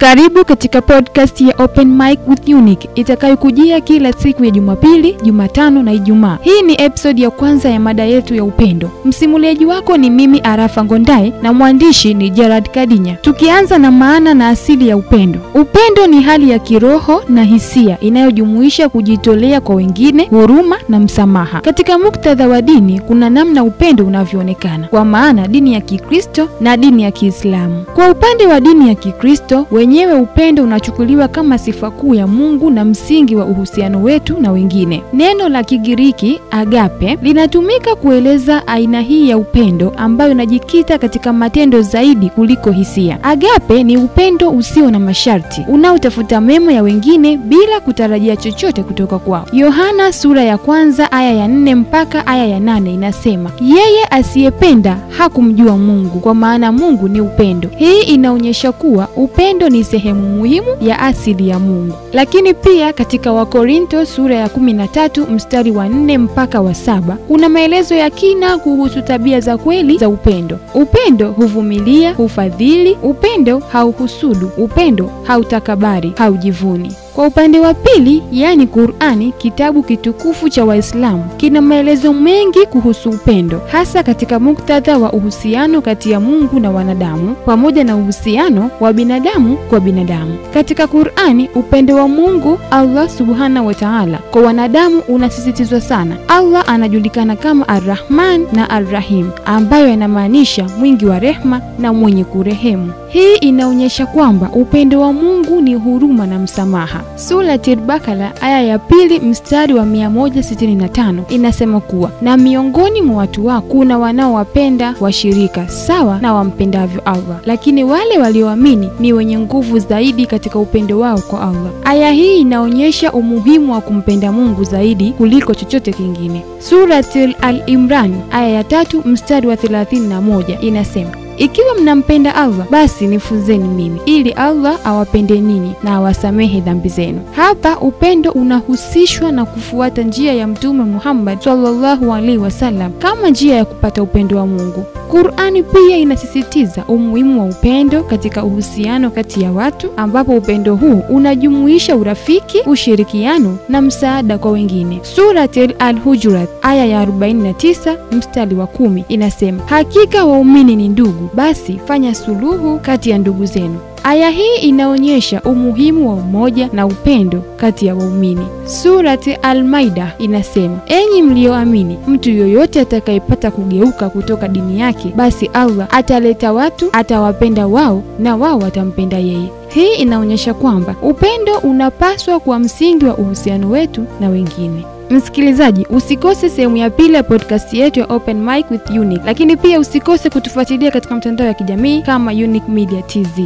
Karibu katika podcast ya Open Mic with Unique itakayokujia kila siku ya Jumapili, Jumatano na Ijumaa. Hii ni episode ya kwanza ya mada yetu ya upendo. Msimuliaji wako ni mimi Arafa Ngondai na mwandishi ni Gerard Kadinya. Tukianza na maana na asili ya upendo. Upendo ni hali ya kiroho na hisia inayojumuisha kujitolea kwa wengine, huruma na msamaha. Katika muktadha wa dini kuna namna upendo unavyoonekana, kwa maana dini ya Kikristo na dini ya Kiislamu. Kwa upande wa dini ya Kikristo, wenyewe upendo unachukuliwa kama sifa kuu ya Mungu na msingi wa uhusiano wetu na wengine. Neno la Kigiriki agape linatumika kueleza aina hii ya upendo ambayo inajikita katika matendo zaidi kuliko hisia. Agape ni upendo usio na masharti, unaotafuta mema ya wengine bila kutarajia chochote kutoka kwao. Yohana sura ya 1 aya ya 4 mpaka aya ya 8 inasema, yeye asiyependa hakumjua Mungu, kwa maana Mungu ni upendo. Hii inaonyesha kuwa upendo ni sehemu muhimu ya asili ya Mungu. Lakini pia katika Wakorinto sura ya 13 mstari wa 4 mpaka wa 7 kuna maelezo ya kina kuhusu tabia za kweli za upendo. Upendo huvumilia, hufadhili, upendo hauhusudu, upendo hautakabari, haujivuni. Kwa upande wa pili, yani Qur'ani, kitabu kitukufu cha Waislamu, kina maelezo mengi kuhusu upendo, hasa katika muktadha wa uhusiano kati ya Mungu na wanadamu pamoja na uhusiano wa binadamu kwa binadamu. Katika Qur'ani, upendo wa Mungu Allah Subhanahu wa Ta'ala kwa wanadamu unasisitizwa sana. Allah anajulikana kama Ar-Rahman na Ar-Rahim, ambayo yanamaanisha mwingi wa rehema na mwenye kurehemu. Hii inaonyesha kwamba upendo wa Mungu ni huruma na msamaha. Sura Al-Baqara aya ya 2 mstari wa 165 inasema kuwa, na miongoni mwa watu wako kuna wanaowapenda washirika sawa na wampendavyo Allah, lakini wale walioamini ni wenye nguvu zaidi katika upendo wao kwa Allah. Aya hii inaonyesha umuhimu wa kumpenda Mungu zaidi kuliko chochote kingine. Sura Al-Imran aya ya 3 mstari wa 31 inasema, ikiwa mnampenda Allah basi nifunzeni mimi, ili Allah awapende ninyi na awasamehe dhambi zenu. Hapa upendo unahusishwa na kufuata njia ya Mtume Muhammad sallallahu alaihi wasallam kama njia ya kupata upendo wa Mungu. Qur'ani pia inasisitiza umuhimu wa upendo katika uhusiano kati ya watu, ambapo upendo huu unajumuisha urafiki, ushirikiano na msaada kwa wengine. Sura Al-Hujurat aya ya 49 mstari wa 10 inasema, hakika waumini ni ndugu, basi fanya suluhu kati ya ndugu zenu. Aya hii inaonyesha umuhimu wa umoja na upendo kati ya waumini. Surati Al-Maida inasema, enyi mlioamini, mtu yoyote atakayepata kugeuka kutoka dini yake, basi Allah ataleta watu atawapenda wao na wao watampenda yeye. Hii inaonyesha kwamba upendo unapaswa kuwa msingi wa uhusiano wetu na wengine. Msikilizaji, usikose sehemu ya pili ya podcast yetu ya Open Mic with Unique, lakini pia usikose kutufuatilia katika mtandao ya kijamii kama Unique Media TZ.